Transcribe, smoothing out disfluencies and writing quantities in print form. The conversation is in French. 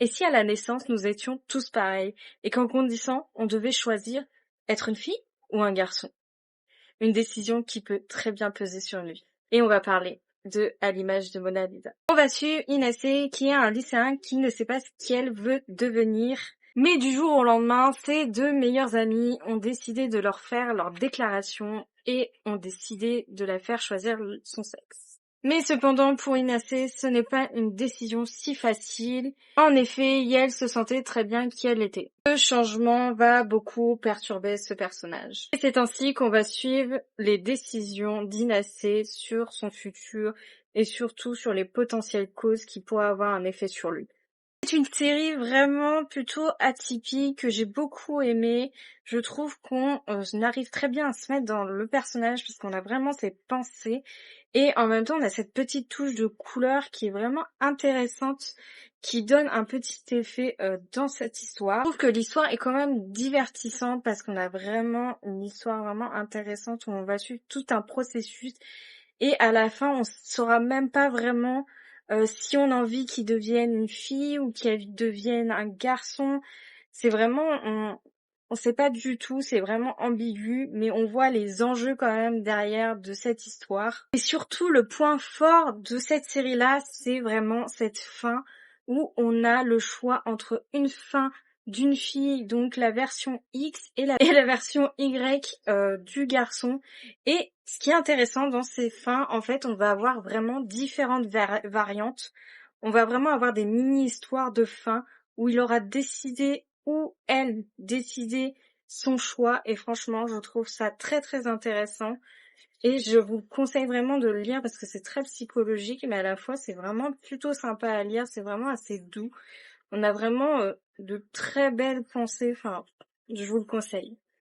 Et si à la naissance nous étions tous pareils et qu'en grandissant on devait choisir être une fille ou un garçon? Une décision qui peut très bien peser sur lui. Et on va parler de À l'image de Mona Lisa. On va suivre Inacé qui est un lycéen qui ne sait pas ce qu'elle veut devenir. Mais du jour au lendemain, ses deux meilleurs amis ont décidé de leur faire leur déclaration et ont décidé de la faire choisir son sexe. Mais cependant, pour Inacé, ce n'est pas une décision si facile. En effet, Yael se sentait très bien qui elle était. Ce changement va beaucoup perturber ce personnage. Et c'est ainsi qu'on va suivre les décisions d'Inacé sur son futur et surtout sur les potentielles causes qui pourraient avoir un effet sur lui. C'est une série vraiment plutôt atypique que j'ai beaucoup aimée. Je trouve qu'on arrive très bien à se mettre dans le personnage parce qu'on a vraiment ses pensées et en même temps on a cette petite touche de couleur qui est vraiment intéressante, qui donne un petit effet dans cette histoire. Je trouve que l'histoire est quand même divertissante parce qu'on a vraiment une histoire vraiment intéressante où on va suivre tout un processus et à la fin on saura même pas vraiment si on a envie qu'il devienne une fille ou qu'il devienne un garçon. C'est vraiment, on sait pas du tout, c'est vraiment ambigu, mais on voit les enjeux quand même derrière de cette histoire. Et surtout, le point fort de cette série-là, c'est vraiment cette fin où on a le choix entre une fin d'une fille, donc la version X et la version Y du garçon. Et ce qui est intéressant dans ces fins, en fait, on va avoir vraiment différentes variantes. On va vraiment avoir des mini-histoires de fins où il aura décidé ou elle décidé son choix. Et franchement, je trouve ça très très intéressant. Et je vous conseille vraiment de le lire parce que c'est très psychologique, mais à la fois c'est vraiment plutôt sympa à lire. C'est vraiment assez doux. On a vraiment de très belles pensées. Enfin, je vous le conseille.